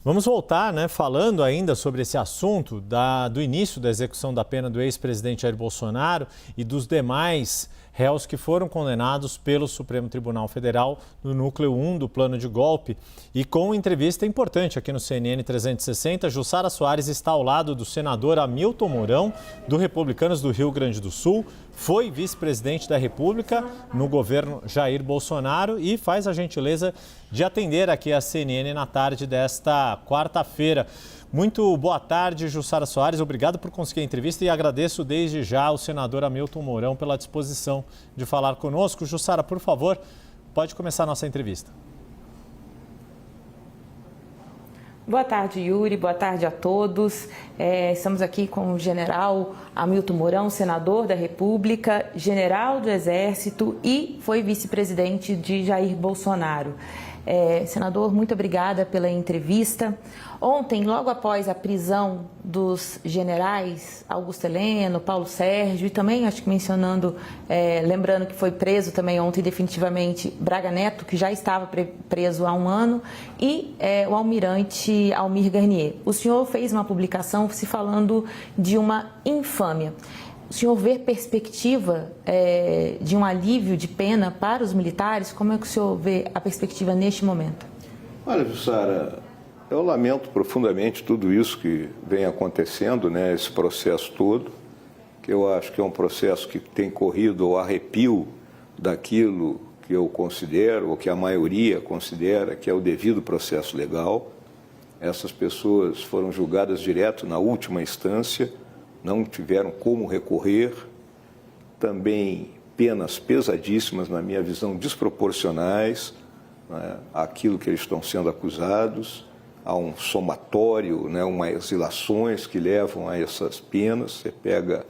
Vamos voltar, falando ainda sobre esse assunto do início da execução da pena do ex-presidente Jair Bolsonaro e dos demais réus que foram condenados pelo Supremo Tribunal Federal no núcleo 1 do plano de golpe. E com entrevista importante aqui no CNN 360, Jussara Soares está ao lado do senador Hamilton Mourão, do Republicanos do Rio Grande do Sul, foi vice-presidente da República no governo Jair Bolsonaro e faz a gentileza de atender aqui a CNN na tarde desta quarta-feira. Muito boa tarde, Jussara Soares. Obrigado por conseguir a entrevista e agradeço desde já ao senador Hamilton Mourão pela disposição de falar conosco. Jussara, por favor, pode começar a nossa entrevista. Boa tarde, Yuri. Boa tarde a todos. Estamos aqui com o general Hamilton Mourão, senador da República, general do Exército e foi vice-presidente de Jair Bolsonaro. Senador, muito obrigada pela entrevista. Ontem, logo após a prisão dos generais Augusto Heleno, Paulo Sérgio e também, acho que mencionando, lembrando que foi preso também ontem definitivamente Braga Neto, que já estava preso há um ano, e o almirante Almir Garnier. O senhor fez uma publicação se falando de uma infâmia. O senhor vê perspectiva de um alívio de pena para os militares? Como é que o senhor vê a perspectiva neste momento? Olha, Jussara, eu lamento profundamente tudo isso que vem acontecendo, esse processo todo, que eu acho que é um processo que tem corrido ao arrepio daquilo que eu considero, ou que a maioria considera, que é o devido processo legal. Essas pessoas foram julgadas direto na última instância, não tiveram como recorrer, também penas pesadíssimas, na minha visão, desproporcionais àquilo que eles estão sendo acusados, há um somatório, umas ilações que levam a essas penas. Você pega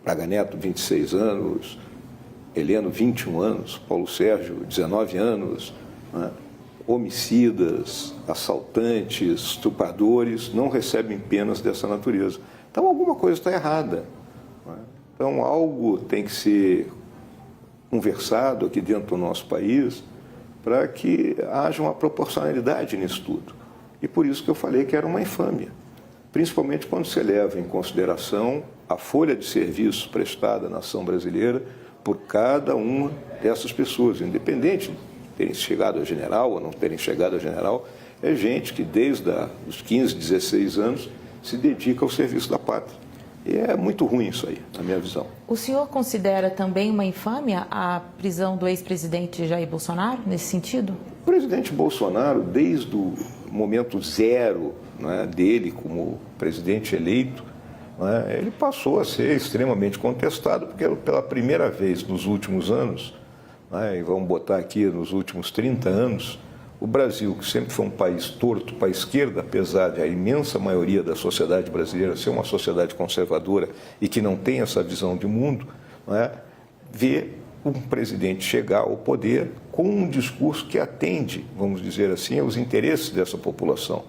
Braga Neto, 26 anos, Heleno, 21 anos, Paulo Sérgio, 19 anos, homicidas, assaltantes, estupradores não recebem penas dessa natureza. Então, alguma coisa está errada. Então, algo tem que ser conversado aqui dentro do nosso país para que haja uma proporcionalidade nisso tudo. E por isso que eu falei que era uma infâmia, principalmente quando se leva em consideração a folha de serviço prestada à nação brasileira por cada uma dessas pessoas, independente terem chegado a general ou não terem chegado a general, é gente que desde os 15, 16 anos se dedica ao serviço da pátria. E é muito ruim isso aí, na minha visão. O senhor considera também uma infâmia a prisão do ex-presidente Jair Bolsonaro, nesse sentido? O presidente Bolsonaro, desde o momento zero dele como presidente eleito, ele passou a ser extremamente contestado, porque pela primeira vez nos últimos anos, e vamos botar aqui nos últimos 30 anos, o Brasil, que sempre foi um país torto para a esquerda, apesar de a imensa maioria da sociedade brasileira ser uma sociedade conservadora e que não tem essa visão de mundo, vê um presidente chegar ao poder com um discurso que atende, vamos dizer assim, aos interesses dessa população.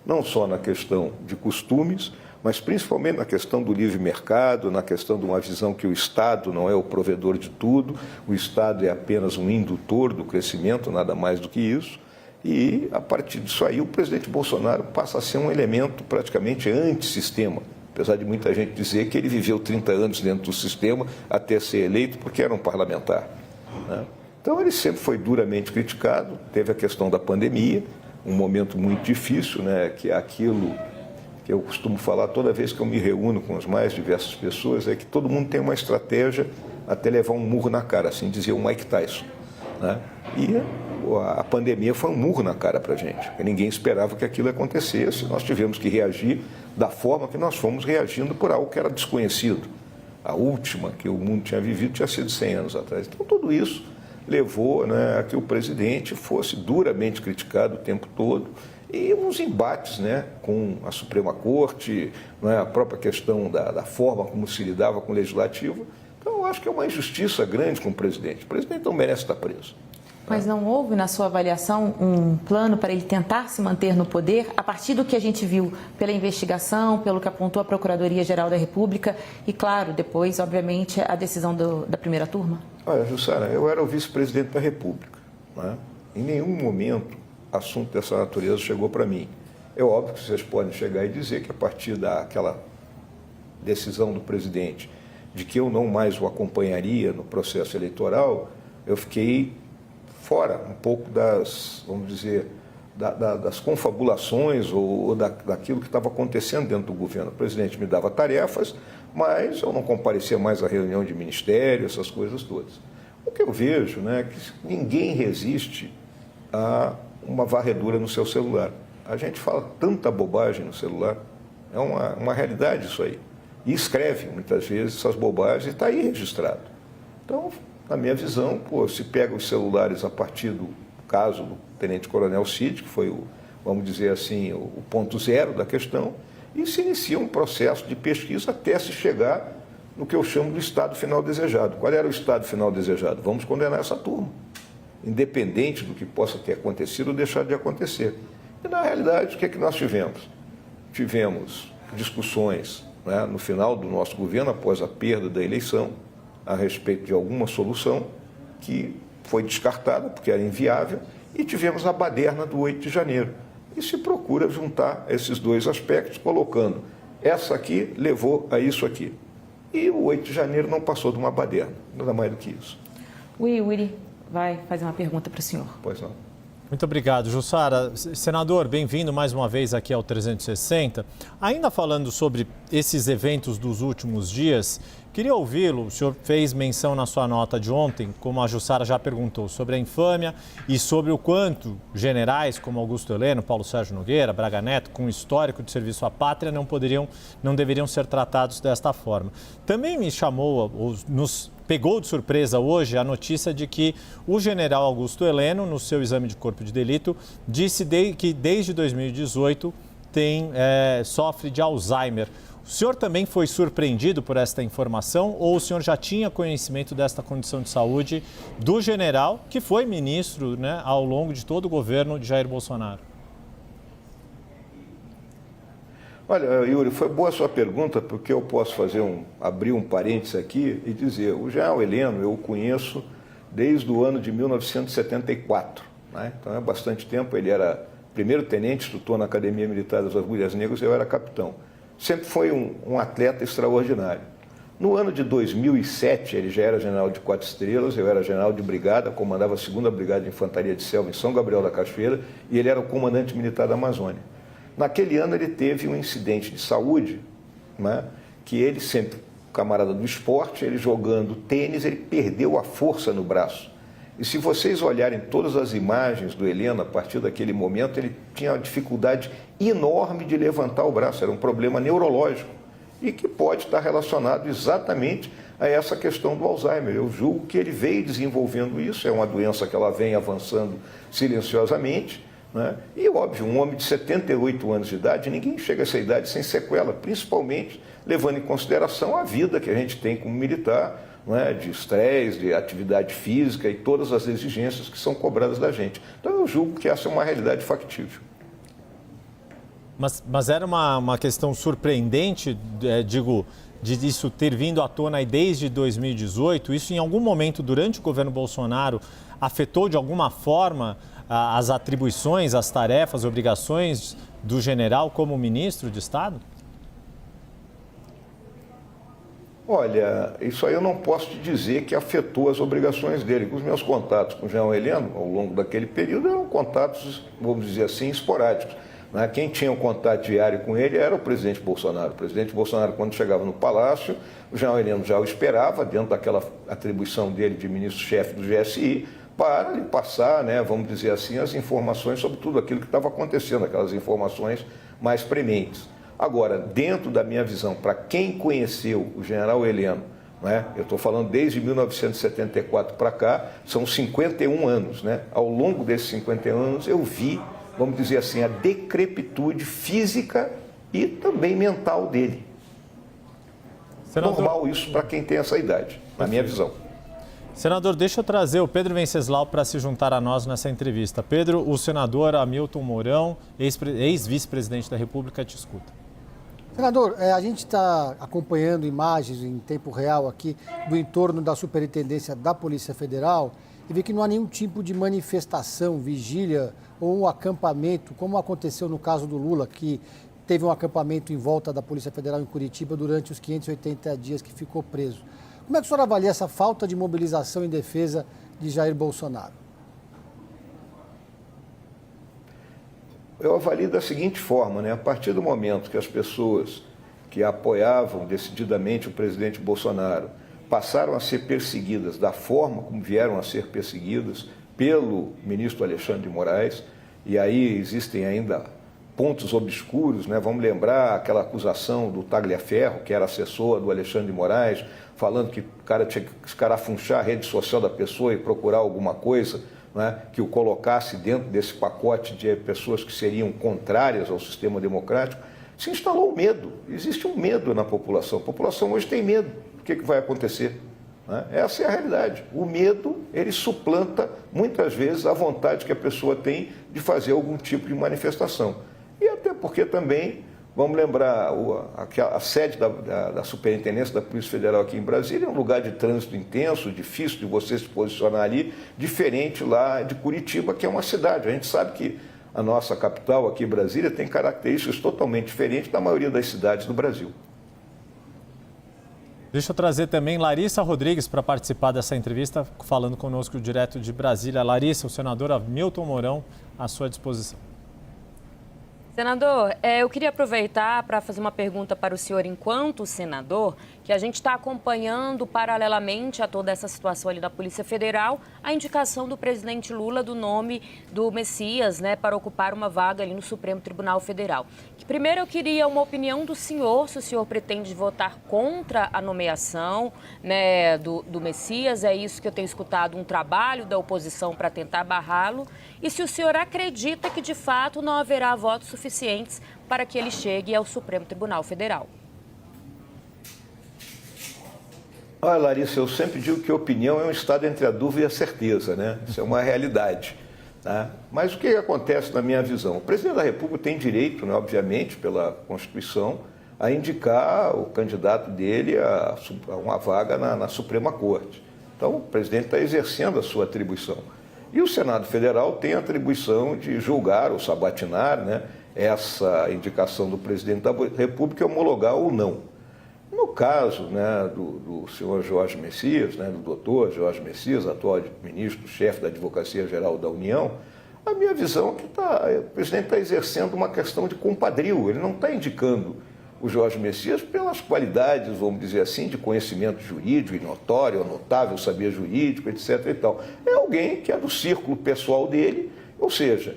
Não só na questão de costumes, mas principalmente na questão do livre mercado, na questão de uma visão que o Estado não é o provedor de tudo, o Estado é apenas um indutor do crescimento, nada mais do que isso. E, a partir disso aí, o presidente Bolsonaro passa a ser um elemento praticamente antissistema, apesar de muita gente dizer que ele viveu 30 anos dentro do sistema até ser eleito porque era um parlamentar. Então, ele sempre foi duramente criticado, teve a questão da pandemia, um momento muito difícil, que é aquilo que eu costumo falar toda vez que eu me reúno com as mais diversas pessoas, é que todo mundo tem uma estratégia até levar um murro na cara, assim dizia o Mike Tyson. E a pandemia foi um murro na cara para a gente, porque ninguém esperava que aquilo acontecesse. Nós tivemos que reagir da forma que nós fomos reagindo por algo que era desconhecido. A última que o mundo tinha vivido tinha sido 100 anos atrás. Então, tudo isso levou a que o presidente fosse duramente criticado o tempo todo, e uns embates com a Suprema Corte, a própria questão da forma como se lidava com o Legislativo. Então, eu acho que é uma injustiça grande com o presidente. O presidente não merece estar preso. Mas não houve, na sua avaliação, um plano para ele tentar se manter no poder, a partir do que a gente viu pela investigação, pelo que apontou a Procuradoria-Geral da República e, claro, depois, obviamente, a decisão da primeira turma? Olha, Jussara, eu era o vice-presidente da República. Em nenhum momento assunto dessa natureza chegou para mim. É óbvio que vocês podem chegar e dizer que a partir daquela decisão do presidente de que eu não mais o acompanharia no processo eleitoral, eu fiquei fora um pouco das, vamos dizer, das confabulações ou daquilo que estava acontecendo dentro do governo. O presidente me dava tarefas, mas eu não comparecia mais à reunião de ministério, essas coisas todas. O que eu vejo, né, é que ninguém resiste a uma varredura no seu celular. A gente fala tanta bobagem no celular, é uma realidade isso aí. E escreve, muitas vezes, essas bobagens e está aí registrado. Então, na minha visão, se pega os celulares a partir do caso do tenente-coronel Cid, que foi, vamos dizer assim, o ponto zero da questão, e se inicia um processo de pesquisa até se chegar no que eu chamo do estado final desejado. Qual era o estado final desejado? Vamos condenar essa turma, independente do que possa ter acontecido ou deixar de acontecer. E, na realidade, o que é que nós tivemos? Tivemos discussões, né, no final do nosso governo, após a perda da eleição, a respeito de alguma solução que foi descartada porque era inviável, e tivemos a baderna do 8 de janeiro. E se procura juntar esses dois aspectos, colocando essa aqui levou a isso aqui. E o 8 de janeiro não passou de uma baderna, nada mais do que isso. O Yuri vai fazer uma pergunta para o senhor. Pois não. Muito obrigado, Jussara. Senador, bem-vindo mais uma vez aqui ao 360. Ainda falando sobre esses eventos dos últimos dias, queria ouvi-lo. O senhor fez menção na sua nota de ontem, como a Jussara já perguntou, sobre a infâmia e sobre o quanto generais como Augusto Heleno, Paulo Sérgio Nogueira, Braga Neto, com histórico de serviço à pátria, não deveriam ser tratados desta forma. Também me chamou, nos pegou de surpresa hoje a notícia de que o general Augusto Heleno, no seu exame de corpo de delito, disse que desde 2018 sofre de Alzheimer. O senhor também foi surpreendido por esta informação ou o senhor já tinha conhecimento desta condição de saúde do general, que foi ministro, né, ao longo de todo o governo de Jair Bolsonaro? Olha, Yuri, foi boa a sua pergunta, porque eu posso abrir um parênteses aqui e dizer, o general Heleno eu o conheço desde o ano de 1974, né? Então é bastante tempo, ele era primeiro-tenente, instrutor na Academia Militar das Agulhas Negras, eu era capitão. Sempre foi um atleta extraordinário. No ano de 2007, ele já era general de 4 estrelas, eu era general de brigada, comandava a 2ª Brigada de Infantaria de Selva em São Gabriel da Cachoeira, e ele era o comandante militar da Amazônia. Naquele ano ele teve um incidente de saúde, né, que ele sempre, camarada do esporte, ele jogando tênis, ele perdeu a força no braço. E se vocês olharem todas as imagens do Heleno, a partir daquele momento, ele tinha uma dificuldade enorme de levantar o braço, era um problema neurológico e que pode estar relacionado exatamente a essa questão do Alzheimer. Eu julgo que ele veio desenvolvendo isso, é uma doença que ela vem avançando silenciosamente, né? E, óbvio, um homem de 78 anos de idade, ninguém chega a essa idade sem sequela, principalmente levando em consideração a vida que a gente tem como militar, né, de estresse, de atividade física e todas as exigências que são cobradas da gente. Então eu julgo que essa é uma realidade factível. Mas era uma questão surpreendente, de isso ter vindo à tona aí desde 2018? Isso em algum momento durante o governo Bolsonaro afetou de alguma forma as atribuições, as tarefas, obrigações do general como ministro de Estado? Olha, isso aí eu não posso te dizer que afetou as obrigações dele. Os meus contatos com o general Heleno, ao longo daquele período, eram contatos, vamos dizer assim, esporádicos. Quem tinha um contato diário com ele era o presidente Bolsonaro. O presidente Bolsonaro, quando chegava no Palácio, o general Heleno já o esperava, dentro daquela atribuição dele de ministro-chefe do GSI, para lhe passar, né, vamos dizer assim, as informações sobre tudo aquilo que estava acontecendo, aquelas informações mais prementes. Agora, dentro da minha visão, para quem conheceu o general Heleno, né, eu estou falando desde 1974 para cá, são 51 anos. Né? Ao longo desses 51 anos eu vi, vamos dizer assim, a decrepitude física e também mental dele. Senador... Normal isso para quem tem essa idade, na minha visão. Senador, deixa eu trazer o Pedro Venceslau para se juntar a nós nessa entrevista. Pedro, o senador Hamilton Mourão, ex-vice-presidente da República, te escuta. Senador, a gente está acompanhando imagens em tempo real aqui do entorno da Superintendência da Polícia Federal e vê que não há nenhum tipo de manifestação, vigília ou um acampamento, como aconteceu no caso do Lula, que teve um acampamento em volta da Polícia Federal em Curitiba durante os 580 dias que ficou preso. Como é que o senhor avalia essa falta de mobilização em defesa de Jair Bolsonaro? Eu avalio da seguinte forma, né? A partir do momento que as pessoas que apoiavam decididamente o presidente Bolsonaro passaram a ser perseguidas da forma como vieram a ser perseguidas pelo ministro Alexandre de Moraes, e aí existem ainda pontos obscuros, né? Vamos lembrar aquela acusação do Tagliaferro, que era assessor do Alexandre de Moraes, falando que o cara tinha que escarafunchar a rede social da pessoa e procurar alguma coisa, né, que o colocasse dentro desse pacote de pessoas que seriam contrárias ao sistema democrático. Se instalou o medo, existe um medo na população. A população hoje tem medo. O que vai acontecer? Né? Essa é a realidade. O medo, ele suplanta muitas vezes a vontade que a pessoa tem de fazer algum tipo de manifestação. E até porque também, vamos lembrar, a sede da Superintendência da Polícia Federal aqui em Brasília é um lugar de trânsito intenso, difícil de você se posicionar ali, diferente lá de Curitiba, que é uma cidade. A gente sabe que a nossa capital aqui em Brasília tem características totalmente diferentes da maioria das cidades do Brasil. Deixa eu trazer também Larissa Rodrigues para participar dessa entrevista, falando conosco direto de Brasília. Larissa, o senador Hamilton Mourão, à sua disposição. Senador, eu queria aproveitar para fazer uma pergunta para o senhor, enquanto senador, que a gente está acompanhando paralelamente a toda essa situação ali da Polícia Federal, a indicação do presidente Lula do nome do Messias, né, para ocupar uma vaga ali no Supremo Tribunal Federal. Primeiro, eu queria uma opinião do senhor, se o senhor pretende votar contra a nomeação, né, do Messias, é isso que eu tenho escutado, um trabalho da oposição para tentar barrá-lo, e se o senhor acredita que, de fato, não haverá votos suficientes para que ele chegue ao Supremo Tribunal Federal. Olha, Larissa, eu sempre digo que a opinião é um estado entre a dúvida e a certeza, né? Isso é uma realidade. Tá? Mas o que acontece na minha visão? O presidente da República tem direito, né, obviamente, pela Constituição, a indicar o candidato dele a uma vaga na Suprema Corte. Então, o presidente está exercendo a sua atribuição. E o Senado Federal tem a atribuição de julgar ou sabatinar, né, essa indicação do presidente da República e homologar ou não. No caso, né, do senhor Jorge Messias, né, do doutor Jorge Messias, atual ministro-chefe da Advocacia Geral da União, a minha visão é que o presidente está exercendo uma questão de compadrio. Ele não está indicando o Jorge Messias pelas qualidades, vamos dizer assim, de conhecimento jurídico, e notório, notável saber jurídico, etc. e tal. É alguém que é do círculo pessoal dele, ou seja,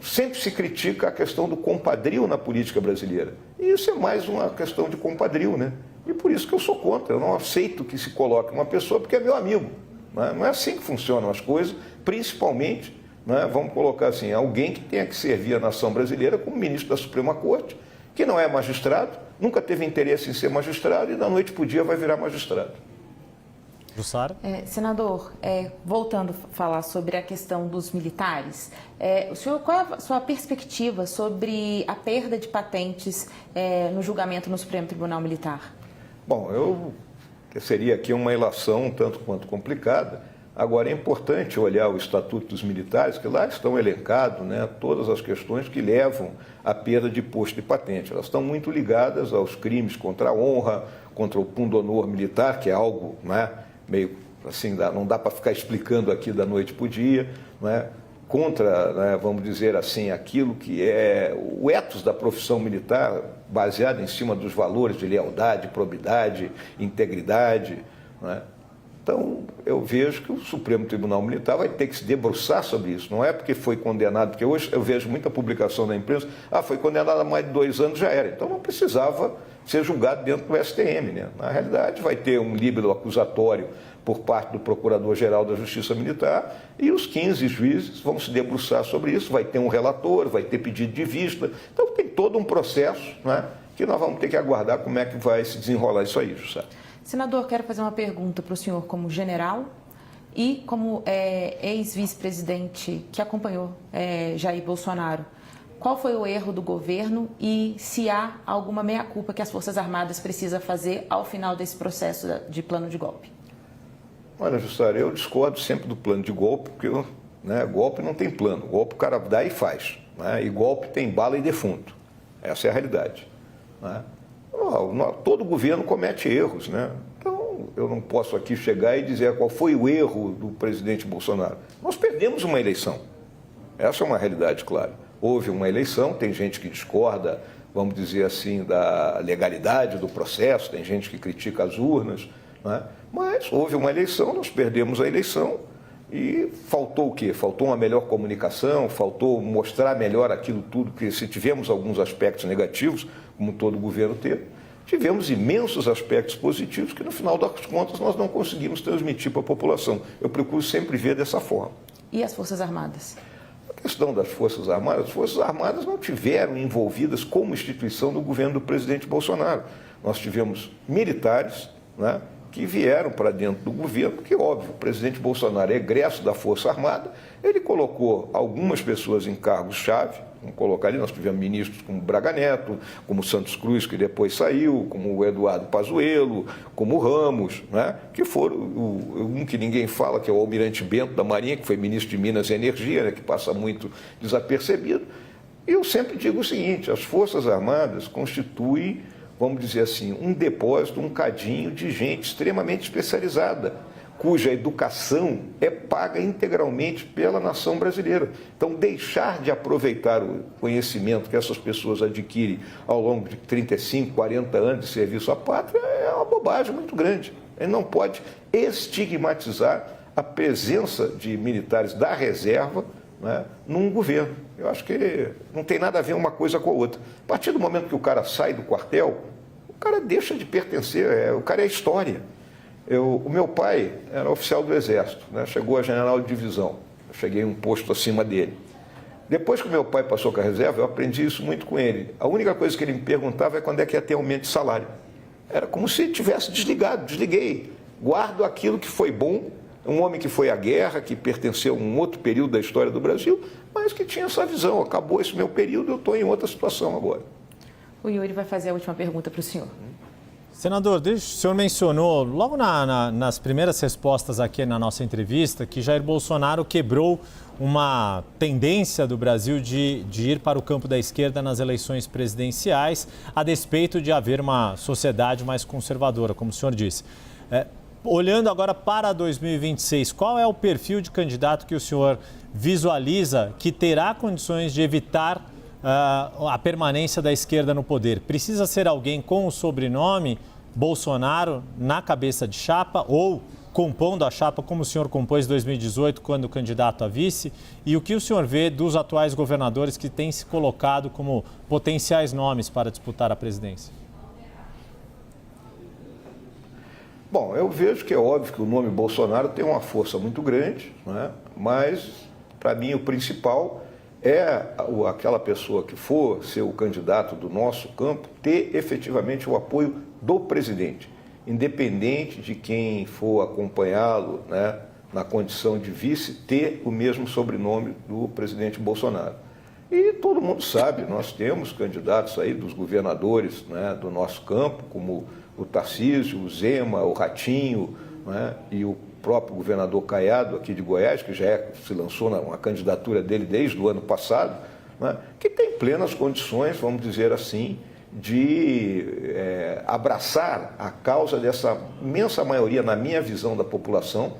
sempre se critica a questão do compadrio na política brasileira. E isso é mais uma questão de compadrio, né? E por isso que eu sou contra. Eu não aceito que se coloque uma pessoa porque é meu amigo. Não é assim que funcionam as coisas, principalmente, né, vamos colocar assim, alguém que tenha que servir a nação brasileira como ministro da Suprema Corte, que não é magistrado, nunca teve interesse em ser magistrado e da noite para o dia vai virar magistrado. Jussara? Senador, voltando a falar sobre a questão dos militares, qual é a sua perspectiva sobre a perda de patentes no julgamento no Supremo Tribunal Militar? Bom, seria aqui uma ilação um tanto quanto complicada. Agora, é importante olhar o Estatuto dos Militares, que lá estão elencados, né, todas as questões que levam à perda de posto de patente. Elas estão muito ligadas aos crimes contra a honra, contra o pundonor militar, que é algo, né, meio assim, não dá para ficar explicando aqui da noite para o dia, né, contra, né, vamos dizer assim, aquilo que é o ethos da profissão militar, baseado em cima dos valores de lealdade, probidade, integridade, né? Então, eu vejo que o Supremo Tribunal Militar vai ter que se debruçar sobre isso. Não é porque foi condenado, porque hoje eu vejo muita publicação na imprensa, foi condenado há mais de 2 anos, já era. Então, não precisava ser julgado dentro do STM, né? Na realidade, vai ter um líbelo acusatório por parte do Procurador-Geral da Justiça Militar e os 15 juízes vão se debruçar sobre isso. Vai ter um relator, vai ter pedido de vista. Então, tem todo um processo, né, que nós vamos ter que aguardar como é que vai se desenrolar isso aí, José. Senador, quero fazer uma pergunta para o senhor como general e como ex-vice-presidente que acompanhou Jair Bolsonaro. Qual foi o erro do governo e se há alguma meia-culpa que as Forças Armadas precisam fazer ao final desse processo de plano de golpe? Olha, Jussara, eu discordo sempre do plano de golpe, porque golpe não tem plano. Golpe o cara dá e faz. Né? E golpe tem bala e defunto. Essa é a realidade. Né? Todo governo comete erros. Né? Então, eu não posso aqui chegar e dizer qual foi o erro do presidente Bolsonaro. Nós perdemos uma eleição. Essa é uma realidade, claro. Houve uma eleição, tem gente que discorda, vamos dizer assim, da legalidade do processo, tem gente que critica as urnas, né? Mas houve uma eleição, nós perdemos a eleição e faltou o quê? Faltou uma melhor comunicação, faltou mostrar melhor aquilo tudo, que se tivemos alguns aspectos negativos, como todo governo teve, tivemos imensos aspectos positivos que no final das contas nós não conseguimos transmitir para a população. Eu procuro sempre ver dessa forma. E as Forças Armadas? A questão das Forças Armadas, as Forças Armadas não tiveram envolvidas como instituição do governo do presidente Bolsonaro. Nós tivemos militares, né, que vieram para dentro do governo, que, óbvio, o presidente Bolsonaro é egresso da Força Armada, ele colocou algumas pessoas em cargos-chave, vamos colocar ali, nós tivemos ministros como Braga Neto, como Santos Cruz, que depois saiu, como o Eduardo Pazuello, como o Ramos, né, que foram, um que ninguém fala, que é o Almirante Bento da Marinha, que foi ministro de Minas e Energia, né, que passa muito desapercebido. E eu sempre digo o seguinte, as Forças Armadas constituem, vamos dizer assim, um depósito, um cadinho de gente extremamente especializada, cuja educação é paga integralmente pela nação brasileira. Então, deixar de aproveitar o conhecimento que essas pessoas adquirem ao longo de 35, 40 anos de serviço à pátria é uma bobagem muito grande. Ele não pode estigmatizar a presença de militares da reserva, né, num governo. Eu acho que não tem nada a ver uma coisa com a outra. A partir do momento que o cara sai do quartel, o cara deixa de pertencer, o cara é história. O meu pai era oficial do Exército, né, chegou a general de divisão, eu cheguei um posto acima dele. Depois que o meu pai passou com a reserva, eu aprendi isso muito com ele. A única coisa que ele me perguntava é quando é que ia ter aumento de salário. Era como se tivesse desligado, desliguei. Guardo aquilo que foi bom, um homem que foi à guerra, que pertenceu a um outro período da história do Brasil, mas que tinha essa visão. Acabou esse meu período, eu estou em outra situação agora. O Yuri vai fazer a última pergunta para o senhor. Senador, o senhor mencionou logo nas primeiras respostas aqui na nossa entrevista que Jair Bolsonaro quebrou uma tendência do Brasil de ir para o campo da esquerda nas eleições presidenciais, a despeito de haver uma sociedade mais conservadora, como o senhor disse. Olhando agora para 2026, qual é o perfil de candidato que o senhor visualiza que terá condições de evitar a permanência da esquerda no poder? Precisa ser alguém com o sobrenome Bolsonaro na cabeça de chapa ou compondo a chapa como o senhor compôs em 2018 quando candidato a vice? E o que o senhor vê dos atuais governadores que têm se colocado como potenciais nomes para disputar a presidência? Bom, eu vejo que é óbvio que o nome Bolsonaro tem uma força muito grande, né? Mas, para mim, o principal é aquela pessoa que for ser o candidato do nosso campo ter efetivamente o apoio do presidente, independente de quem for acompanhá-lo, né, na condição de vice, ter o mesmo sobrenome do presidente Bolsonaro. E todo mundo sabe, nós temos candidatos aí dos governadores, né, do nosso campo, como o Tarcísio, o Zema, o Ratinho, né, e o próprio governador Caiado aqui de Goiás, que já se lançou uma candidatura dele desde o ano passado, né, que tem plenas condições, vamos dizer assim, de abraçar a causa dessa imensa maioria, na minha visão, da população,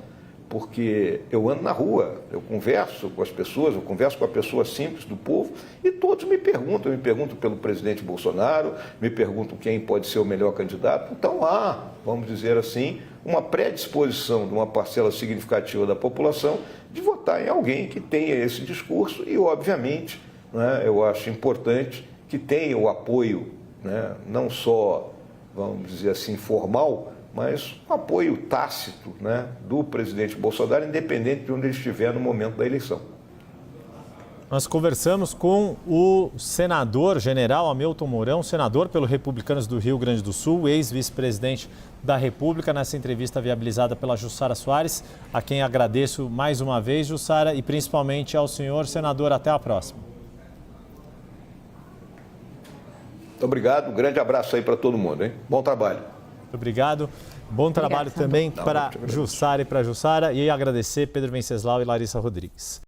porque eu ando na rua, eu converso com as pessoas, eu converso com a pessoa simples do povo e todos me perguntam pelo presidente Bolsonaro, me perguntam quem pode ser o melhor candidato. Então há, vamos dizer assim, uma predisposição de uma parcela significativa da população de votar em alguém que tenha esse discurso e, obviamente, né, eu acho importante que tenha o apoio, né, não só, vamos dizer assim, formal, mas um apoio tácito, né, do presidente Bolsonaro, independente de onde ele estiver no momento da eleição. Nós conversamos com o senador general Hamilton Mourão, senador pelo Republicanos do Rio Grande do Sul, ex-vice-presidente da República, nessa entrevista viabilizada pela Jussara Soares, a quem agradeço mais uma vez, Jussara, e principalmente ao senhor senador. Até a próxima. Muito obrigado, um grande abraço aí para todo mundo, hein? Bom trabalho. Muito obrigado. Bom trabalho também Não, para muito obrigado. Jussara e para Jussara. E agradecer Pedro Venceslau e Larissa Rodrigues.